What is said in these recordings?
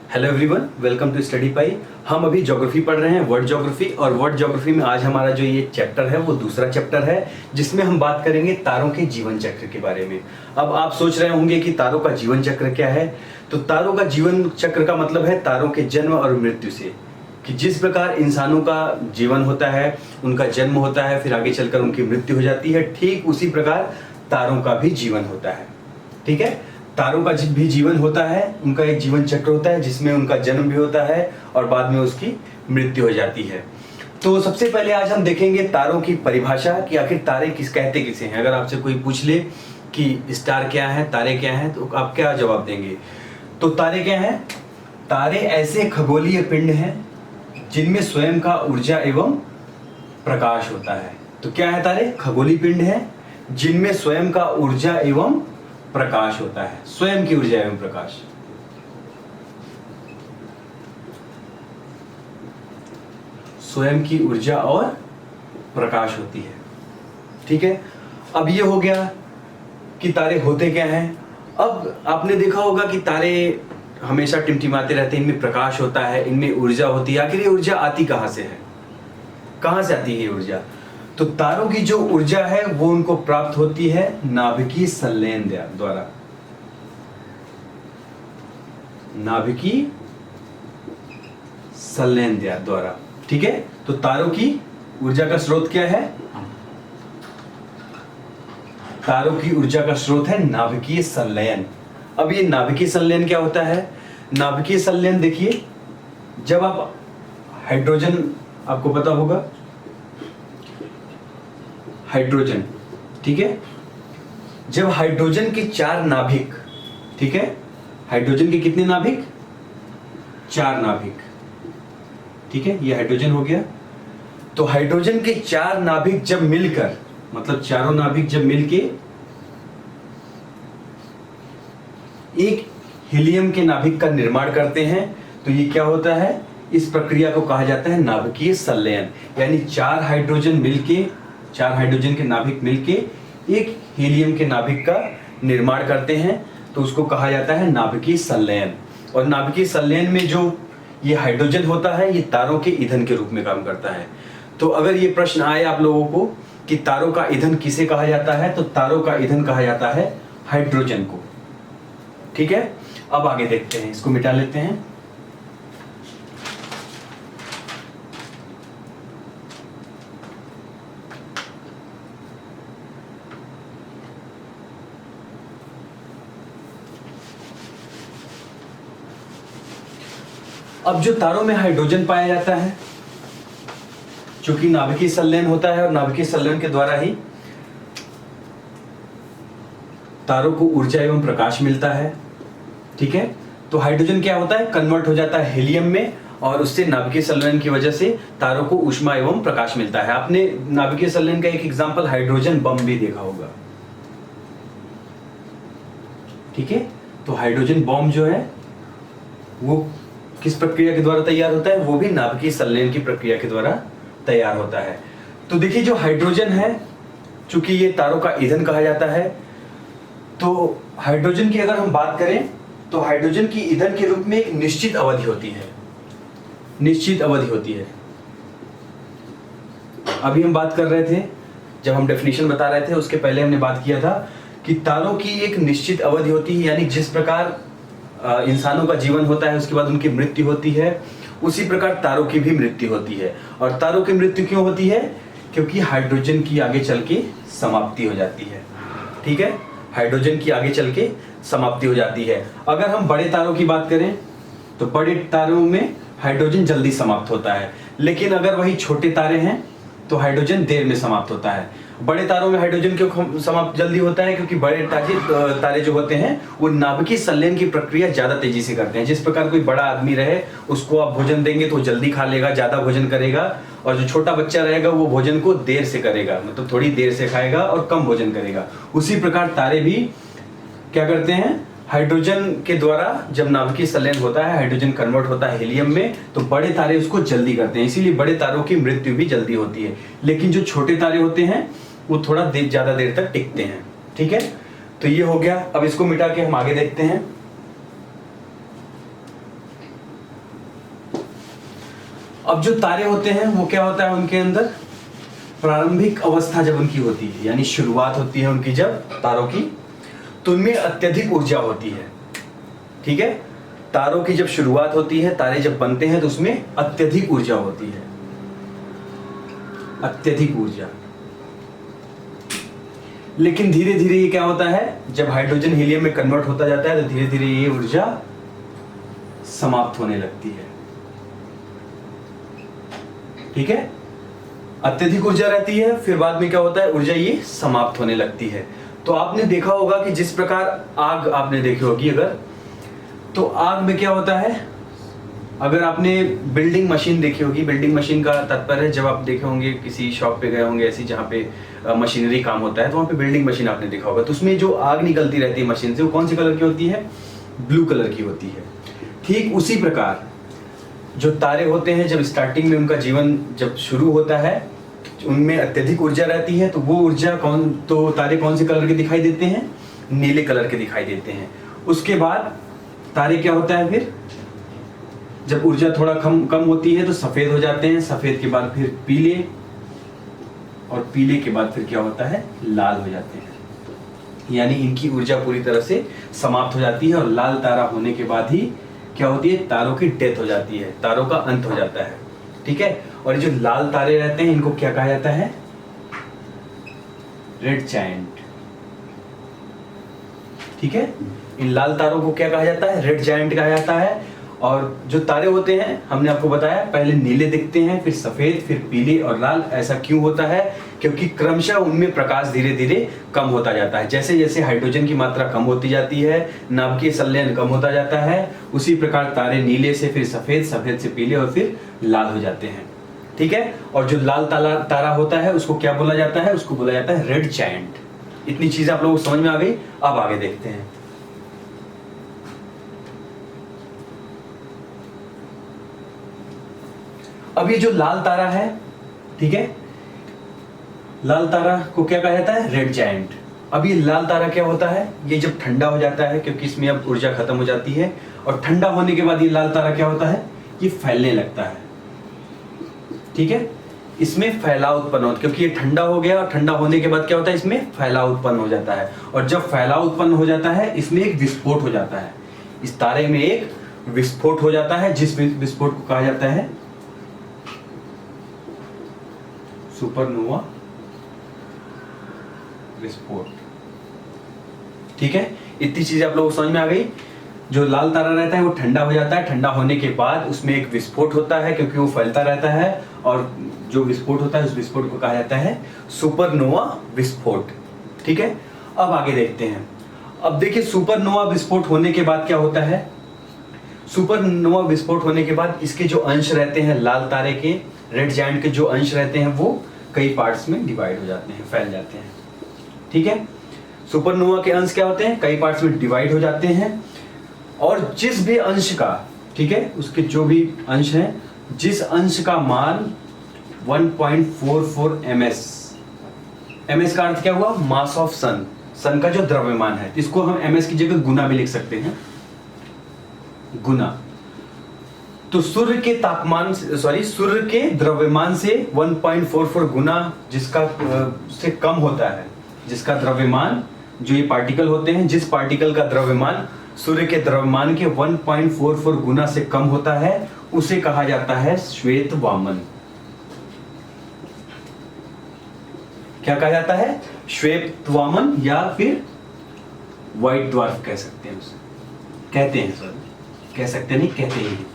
Hello everyone, welcome to study pie. हम अभी geography पढ़ रहे हैं, वर्ल्ड ज्योग्राफी। और वर्ल्ड ज्योग्राफी में आज हमारा जो ये चैप्टर है वो दूसरा चैप्टर है, जिसमें हम बात करेंगे तारों के जीवन चक्र के बारे में। अब आप सोच रहे होंगे कि तारों का जीवन चक्र क्या है। तो तारों का जीवन चक्र का मतलब है तारों के जन्म और मृत्यु से, कि जिस प्रकार इंसानों का जीवन होता है, उनका जन्म होता है, फिर आगे चलकर उनकी मृत्यु हो जाती है, ठीक उसी प्रकार तारों का भी जीवन होता है। ठीक है, तारों का भी जीवन होता है, उनका एक जीवन चक्र होता है जिसमें उनका जन्म भी होता है और बाद में उसकी मृत्यु हो जाती है। तो सबसे पहले आज हम देखेंगे तारों की परिभाषा, कि आखिर तारे कहते किसे हैं। अगर आपसे कोई पूछ ले कि स्टार क्या है, तारे क्या हैं, तो आप क्या जवाब देंगे? तो तारे क्या हैं? तारे ऐसे खगोलीय पिंड हैं जिनमें स्वयं का ऊर्जा एवं प्रकाश होता है। तो क्या है तारे? खगोलीय पिंड है जिनमें स्वयं का ऊर्जा एवं प्रकाश होता है। स्वयं की ऊर्जा एवं प्रकाश, स्वयं की ऊर्जा और प्रकाश होती है। ठीक है, अब ये हो गया कि तारे होते क्या हैं। अब आपने देखा होगा कि तारे हमेशा टिमटिमाते रहते हैं, इनमें प्रकाश होता है, इनमें ऊर्जा होती है। आखिर ये ऊर्जा आती कहां से है? कहां से आती है ये ऊर्जा? तो तारों की जो ऊर्जा है वो उनको प्राप्त होती है नाभिकीय संलयन द्वारा। नाभिकीय संलयन द्वारा। ठीक है, तो तारों की ऊर्जा का स्रोत क्या है? तारों की ऊर्जा का स्रोत है नाभिकीय संलयन। अब ये नाभिकीय संलयन क्या होता है? नाभिकीय संलयन देखिए, जब आप हाइड्रोजन, आपको पता होगा हाइड्रोजन, ठीक है, जब हाइड्रोजन के 4 नाभिक, ठीक है, हाइड्रोजन के कितने नाभिक? 4 नाभिक। ठीक है, ये हाइड्रोजन हो गया। तो हाइड्रोजन के 4 नाभिक जब मिलकर, मतलब चारों नाभिक जब मिलके एक हीलियम के नाभिक का निर्माण करते हैं, तो ये क्या होता है? इस प्रक्रिया को कहा जाता है नाभिकीय संलयन। यानी 4 हाइड्रोजन के नाभिक मिलके एक हीलियम के नाभिक का निर्माण करते हैं, तो उसको कहा जाता है नाभिकीय संलयन। और नाभिकीय संलयन में जो ये हाइड्रोजन होता है, ये तारों के ईंधन के रूप में काम करता है। तो अगर ये प्रश्न आए आप लोगों को कि तारों का ईंधन किसे कहा जाता है, तो तारों का ईंधन कहा जाता है हाइड्रोजन को। ठीक है, अब आगे देखते हैं, इसको मिटा लेते हैं। अब जो तारों में हाइड्रोजन पाया जाता है, चूंकि नाभिकीय संलयन होता है और नाभिकीय संलयन के द्वारा ही तारों को ऊर्जा एवं प्रकाश मिलता है। ठीक है, तो हाइड्रोजन क्या होता है? कन्वर्ट हो जाता है हीलियम में, और उससे नाभिकीय संलयन की वजह से तारों को ऊष्मा एवं प्रकाश मिलता है। आपने नाभिकीय संलयन का एक एग्जांपल हाइड्रोजन बम भी देखा होगा। ठीक है, तो हाइड्रोजन बम जो है वो किस प्रक्रिया के द्वारा तैयार होता है? वो भी नाभिकीय संलयन की प्रक्रिया के द्वारा तैयार होता है। तो देखिए, जो हाइड्रोजन है, चूंकि ये तारों का ईंधन कहा जाता है, तो हाइड्रोजन की अगर हम बात करें तो हाइड्रोजन की ईंधन के रूप में एक निश्चित अवधि होती है। निश्चित अवधि होती है। अभी हम बात कर रहे थे, जब हम डेफिनेशन बता रहे थे उसके पहले हमने बात किया था कि तारों की एक निश्चित अवधि होती है। यानी जिस प्रकार इंसानों का जीवन होता है, उसके बाद उनकी मृत्यु होती है, उसी प्रकार तारों की भी मृत्यु होती है। और तारों की मृत्यु क्यों होती है? क्योंकि हाइड्रोजन की आगे चल के समाप्ति हो जाती है। ठीक है, हाइड्रोजन की आगे चल के समाप्ति हो जाती है। अगर हम बड़े तारों की बात करें तो बड़े तारों में हाइड्रोजन जल्दी समाप्त होता है, लेकिन अगर वही छोटे तारे हैं तो हाइड्रोजन देर में समाप्त होता है। बड़े तारों में हाइड्रोजन क्यों समाप्त जल्दी होता है? क्योंकि बड़े तारे जो होते हैं वो नाभिकीय संलयन की प्रक्रिया ज्यादा तेजी से करते हैं। जिस प्रकार कोई बड़ा आदमी रहे, उसको आप भोजन देंगे तो जल्दी खा लेगा, ज्यादा भोजन करेगा, और जो छोटा बच्चा रहेगा वो भोजन को देर से करेगा, मतलब थोड़ी देर से खाएगा और कम भोजन करेगा। उसी प्रकार तारे भी क्या करते हैं? हाइड्रोजन के द्वारा जब नाभिकीय संलयन होता है, हाइड्रोजन कन्वर्ट होता है हीलियम में, तो बड़े तारे उसको जल्दी करते हैं। इसीलिए बड़े तारों की मृत्यु भी जल्दी होती है। लेकिन जो छोटे तारे होते हैं वो थोड़ा ज्यादा देर तक टिकते हैं। ठीक है, तो ये हो गया। अब इसको मिटा के हम आगे देखते हैं। अब जो तारे होते हैं वो क्या होता है उनके अंदर, प्रारंभिक अवस्था जब उनकी होती है, यानी शुरुआत होती है उनकी जब तारों की, तो उनमें अत्यधिक ऊर्जा होती है। ठीक है, तारों की जब शुरुआत होती है, तारे जब बनते हैं तो उसमें अत्यधिक ऊर्जा होती है, अत्यधिक ऊर्जा। लेकिन धीरे धीरे ये क्या होता है, जब हाइड्रोजन हीलियम में कन्वर्ट होता जाता है तो धीरे धीरे ये ऊर्जा समाप्त होने लगती है। ठीक है, अत्यधिक ऊर्जा रहती है, फिर बाद में क्या होता है, ऊर्जा ये समाप्त होने लगती है। तो आपने देखा होगा कि जिस प्रकार आग आपने देखी होगी अगर, तो आग में क्या होता है, अगर आपने बिल्डिंग मशीन देखी होगी, बिल्डिंग मशीन का तात्पर्य जब आप देखे होंगे किसी शॉप पे गए होंगे ऐसी जहाँ पे मशीनरी काम होता है, तो वहाँ पे बिल्डिंग मशीन आपने देखा होगा, तो उसमें जो आग निकलती रहती है मशीन से वो कौन सी कलर की होती है, ब्लू कलर की होती है। ठीक उसी प्रकार जो तारे होते हैं जब स्टार्टिंग में उनका जीवन जब शुरू होता है उनमें अत्यधिक ऊर्जा रहती है, तो वो ऊर्जा तो तारे कौन से कलर के दिखाई देते हैं, नीले कलर के दिखाई देते हैं। उसके बाद तारे क्या होता है, फिर जब ऊर्जा थोड़ा कम होती है तो सफेद हो जाते हैं, सफेद के बाद फिर पीले, और पीले के बाद फिर क्या होता है, लाल हो जाते हैं। यानी इनकी ऊर्जा पूरी तरह से समाप्त हो जाती है, और लाल तारा होने के बाद ही क्या होती है, तारों की डेथ हो जाती है, तारों का अंत हो जाता है। ठीक है, और जो लाल तारे रहते हैं इनको क्या कहा जाता है, रेड जायंट। ठीक है, इन लाल तारों को क्या कहा जाता है, रेड जायंट कहा जाता है। और जो तारे होते हैं हमने आपको बताया पहले नीले दिखते हैं, फिर सफेद, फिर पीले और लाल। ऐसा क्यों होता है, क्योंकि क्रमशः उनमें प्रकाश धीरे धीरे कम होता जाता है। जैसे जैसे हाइड्रोजन की मात्रा कम होती जाती है, नाभिकीय संलयन कम होता जाता है, उसी प्रकार तारे नीले से फिर सफेद, सफेद से पीले और फिर लाल हो जाते हैं। ठीक है, और जो लाल तारा होता है उसको क्या बोला जाता है, उसको बोला जाता है रेड जायंट। इतनी चीजें आप लोगों को समझ में आ गई। अब आगे देखते हैं। अब ये जो लाल तारा है, ठीक है, लाल तारा को क्या कहा जाता है, रेड जायंट। अब ये लाल तारा क्या होता है, ये जब ठंडा हो जाता है, क्योंकि इसमें अब ऊर्जा खत्म हो जाती है, और ठंडा होने के बाद ये लाल तारा क्या होता है, ये फैलने लगता है। ठीक है, इसमें फैलाव उत्पन्न होता है, क्योंकि ये ठंडा हो गया, और ठंडा होने के बाद क्या होता है, इसमें फैलाव उत्पन्न हो जाता है। और जब फैलाव उत्पन्न हो जाता है इसमें एक विस्फोट हो जाता है, इस तारे में एक विस्फोट हो जाता है, जिस विस्फोट को कहा जाता है सुपरनोवा विस्फोट। ठीक है, इतनी चीजें आप लोगों को समझ में आ गई। जो लाल तारा रहता है वो ठंडा हो जाता है, ठंडा होने के बाद उसमें एक विस्फोट होता है, क्योंकि वो फैलता रहता है, और जो विस्फोट होता है उस विस्फोट को कहा जाता है सुपरनोवा विस्फोट। ठीक है, अब आगे देखते हैं। अब देखिए सुपरनोवा विस्फोट होने के बाद क्या होता है, सुपरनोवा विस्फोट होने के बाद इसके जो अंश रहते हैं लाल तारे के, रेड जायंट के जो अंश रहते हैं वो कई पार्ट्स में डिवाइड हो जाते हैं, फैल जाते हैं। ठीक है, सुपरनोवा के अंश क्या होते हैं, कई पार्ट्स में डिवाइड हो जाते हैं, और जिस भी अंश का, ठीक है, उसके जो भी अंश हैं, जिस अंश का मान 1.44 ms का अर्थ क्या हुआ, मास ऑफ सन, सन का जो द्रव्यमान है, इसको हम ms की जगह गुना भी लिख सकते हैं, गुना। तो सूर्य के तापमान सूर्य के द्रव्यमान से 1.44 गुना जिसका से कम होता है, जिसका द्रव्यमान, जो ये पार्टिकल होते हैं, जिस पार्टिकल का द्रव्यमान सूर्य के द्रव्यमान के 1.44 गुना से कम होता है, उसे कहा जाता है श्वेत वामन। क्या कहा जाता है, श्वेत वामन, या फिर व्हाइट ड्वार्फ कह सकते हैं, उसे कहते हैं, सॉरी कह सकते नहीं, कहते हैं,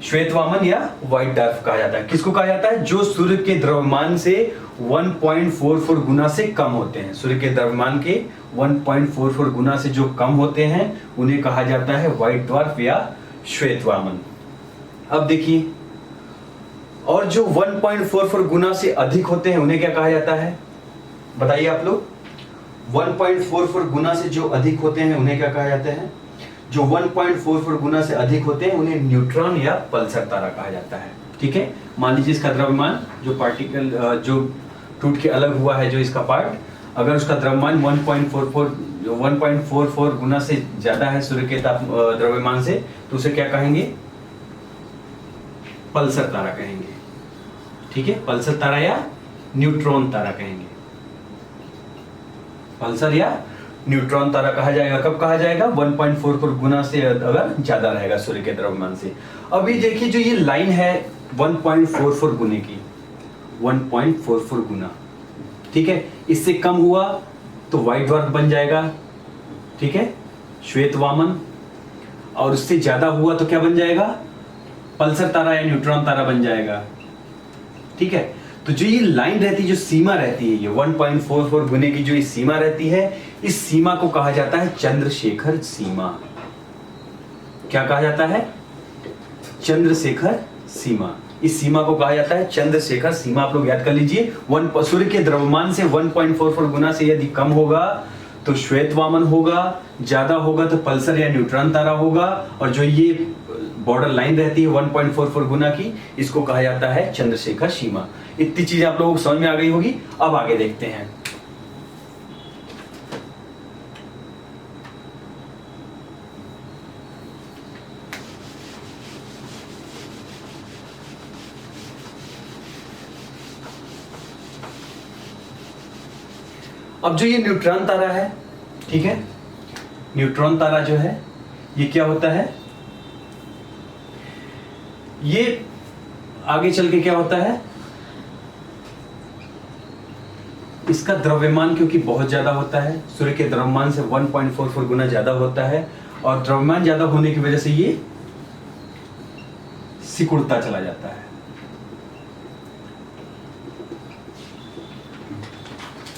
श्वेत वामन या व्हाइट ड्वार्फ कहा जाता है। किसको कहा जाता है, जो सूर्य के द्रव्यमान से 1.44 गुना से कम होते हैं, सूर्य के द्रव्यमान के 1.44 गुना से जो कम होते हैं उन्हें कहा जाता है व्हाइट ड्वार्फ या श्वेत वामन। अब देखिए, और जो 1.44 गुना से अधिक होते हैं उन्हें क्या कहा जाता है, बताइए आप लोग। 1.44 गुना से जो अधिक होते हैं उन्हें क्या कहा जाता है, जो 1.44 गुना से अधिक होते हैं उन्हें न्यूट्रॉन या पल्सर तारा कहा जाता है। ठीक है, मान लीजिए इसका द्रव्यमान, जो पार्टिकल जो टूट के अलग हुआ है, जो इसका पार्ट, अगर उसका द्रव्यमान 1.44 गुना से ज्यादा है सूर्य के द्रव्यमान से, तो उसे क्या कहेंगे, पल्सर तारा कहेंगे। ठीक है, पल्सर तारा या न्यूट्रॉन तारा कहेंगे। पल्सर या न्यूट्रॉन तारा कहा जाएगा। कब कहा जाएगा? 1.44 गुना से अगर ज्यादा रहेगा सूर्य के द्रव्यमान से। अभी देखिए जो ये लाइन है 1.44 गुने की, 1.44 गुना, ठीक है, इससे कम हुआ तो व्हाइट ड्वार्फ बन जाएगा, ठीक है, श्वेत वामन, और उससे ज्यादा हुआ तो क्या बन जाएगा? पल्सर तारा या न्यूट्रॉन तारा बन जाएगा। ठीक है, तो जो ये लाइन रहती है, जो सीमा रहती है, ये 1.44 गुने की जो ये सीमा रहती है, इस सीमा को कहा जाता है चंद्रशेखर सीमा। क्या कहा जाता है? चंद्रशेखर सीमा। इस सीमा को कहा जाता है चंद्रशेखर सीमा। आप लोग याद कर लीजिए, सूर्य के द्रव्यमान से 1.44 गुना से यदि कम होगा तो श्वेत वामन होगा, ज्यादा होगा तो पल्सर या न्यूट्रॉन तारा होगा, और जो ये बॉर्डर लाइन रहती है 1.44 गुना की, इसको कहा जाता है चंद्रशेखर सीमा। इतनी चीजें आप लोगों को समझ में आ गई होगी। अब आगे देखते हैं। अब जो ये न्यूट्रॉन तारा है, ठीक है, न्यूट्रॉन तारा जो है ये क्या होता है? ये आगे चल के क्या होता है? इसका द्रव्यमान क्योंकि बहुत ज्यादा होता है, सूर्य के द्रव्यमान से 1.44 गुना ज्यादा होता है, और द्रव्यमान ज्यादा होने की वजह से ये सिकुड़ता चला जाता है।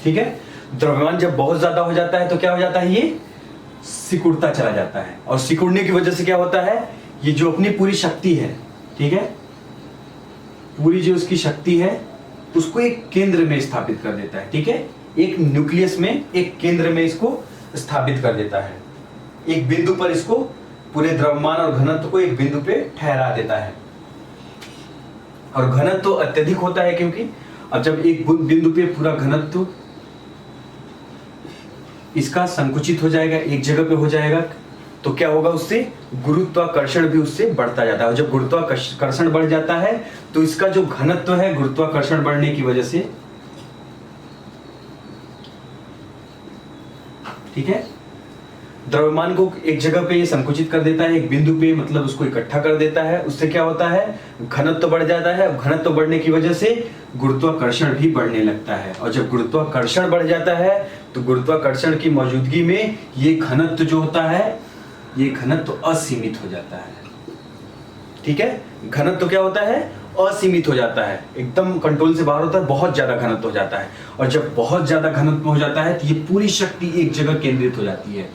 ठीक है, द्रव्यमान जब बहुत ज्यादा हो जाता है तो क्या हो जाता है? ये सिकुड़ता चला जाता है, और सिकुड़ने की वजह से क्या होता है? ये जो अपनी पूरी शक्ति है, ठीक है, पूरी जो उसकी शक्ति है उसको एक केंद्र में स्थापित कर देता है। ठीक है, एक न्यूक्लियस में, एक केंद्र में इसको स्थापित कर देता है। एक बिंदु पर इसको, पूरे द्रव्यमान और घनत्व को एक बिंदु पे ठहरा देता है। और घनत्व तो अत्यधिक होता है, क्योंकि अब जब एक बिंदु पे पूरा घनत्व इसका संकुचित हो जाएगा, एक जगह पे हो जाएगा, तो क्या होगा? उससे गुरुत्वाकर्षण भी उससे बढ़ता जाता है। और जब गुरुत्वाकर्षण बढ़ जाता है तो इसका जो घनत्व है, गुरुत्वाकर्षण बढ़ने की वजह से, ठीक है, द्रव्यमान को एक जगह पे ये संकुचित कर देता है, एक बिंदु पे, मतलब उसको इकट्ठा कर देता है। उससे क्या होता है? घनत्व बढ़ जाता है। घनत्व बढ़ने की वजह से गुरुत्वाकर्षण भी बढ़ने लगता है, और जब गुरुत्वाकर्षण बढ़ जाता है तो गुरुत्वाकर्षण की मौजूदगी में ये घनत्व जो होता है, ये घनत्व असीमित हो जाता है। ठीक है, घनत्व क्या होता है? असीमित हो जाता है, एकदम कंट्रोल से बाहर होता है, बहुत ज्यादा घनत्व हो जाता है। और जब बहुत ज्यादा घनत्व हो जाता है तो ये पूरी शक्ति एक जगह केंद्रित हो जाती है,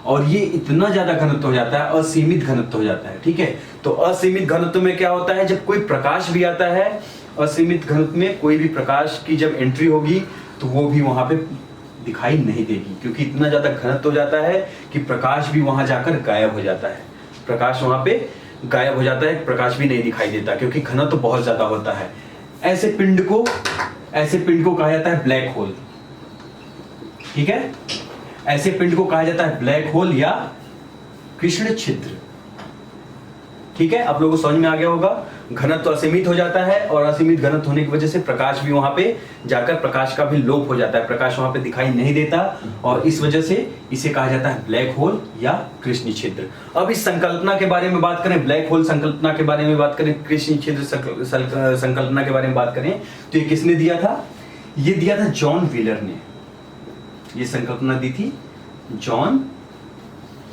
और ये इतना ज्यादा घनत्व हो जाता है, असीमित घनत्व हो जाता है। ठीक है, तो असीमित घनत्व में क्या होता है? जब कोई प्रकाश भी आता है, असीमित घनत्व में कोई भी प्रकाश की जब एंट्री होगी तो वो भी वहां पे दिखाई नहीं देगी, क्योंकि इतना ज्यादा घनत्व हो जाता है कि प्रकाश भी वहां जाकर गायब हो जाता है। प्रकाश वहां पे गायब हो जाता है, प्रकाश भी नहीं दिखाई देता, क्योंकि घनत्व बहुत ज्यादा होता है। ऐसे पिंड को कहा जाता है ब्लैक होल। ठीक है, ऐसे पिंड को कहा जाता है ब्लैक होल या कृष्ण छिद्र। ठीक है, आप लोगों को समझ में आ गया होगा। घनत्व असीमित हो जाता है, और असीमित घनत्व होने की वजह से प्रकाश भी वहां पे जाकर, प्रकाश का भी लोप हो जाता है, प्रकाश वहां पे दिखाई नहीं देता, और इस वजह से इसे कहा जाता है ब्लैक होल या कृष्ण छिद्र। अब इस संकल्पना के बारे में बात करें, ब्लैक होल संकल्पना के बारे में बात करें, कृष्ण छिद्र संकल्पना के बारे में बात करें, तो ये किसने दिया था? ये दिया था जॉन व्हीलर ने। ये संकल्पना दी थी जॉन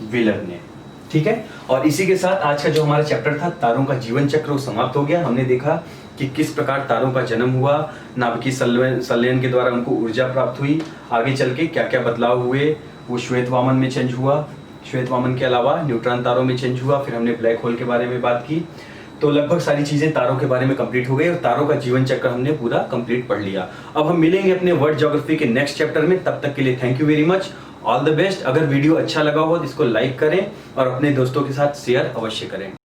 व्हीलर ने। ठीक है, और इसी के साथ आज का जो हमारा चैप्टर था तारों का जीवन चक्र, वो समाप्त हो गया। हमने देखा कि किस प्रकार तारों का जन्म हुआ, नाभिकीय संलयन के द्वारा उनको ऊर्जा प्राप्त हुई, आगे चल के क्या क्या बदलाव हुए, वो श्वेत वामन में चेंज हुआ, श्वेत वामन के अलावा न्यूट्रॉन तारों में चेंज हुआ, फिर हमने ब्लैक होल के बारे में बात की। तो लगभग सारी चीजें तारों के बारे में कंप्लीट हो गई, और तारों का जीवन चक्र हमने पूरा कंप्लीट पढ़ लिया। अब हम मिलेंगे अपने वर्ल्ड ज्योग्राफी के नेक्स्ट चैप्टर में। तब तक के लिए thank you very much, all the best. अगर वीडियो अच्छा लगा हो तो इसको लाइक करें और अपने दोस्तों के साथ शेयर अवश्य करें।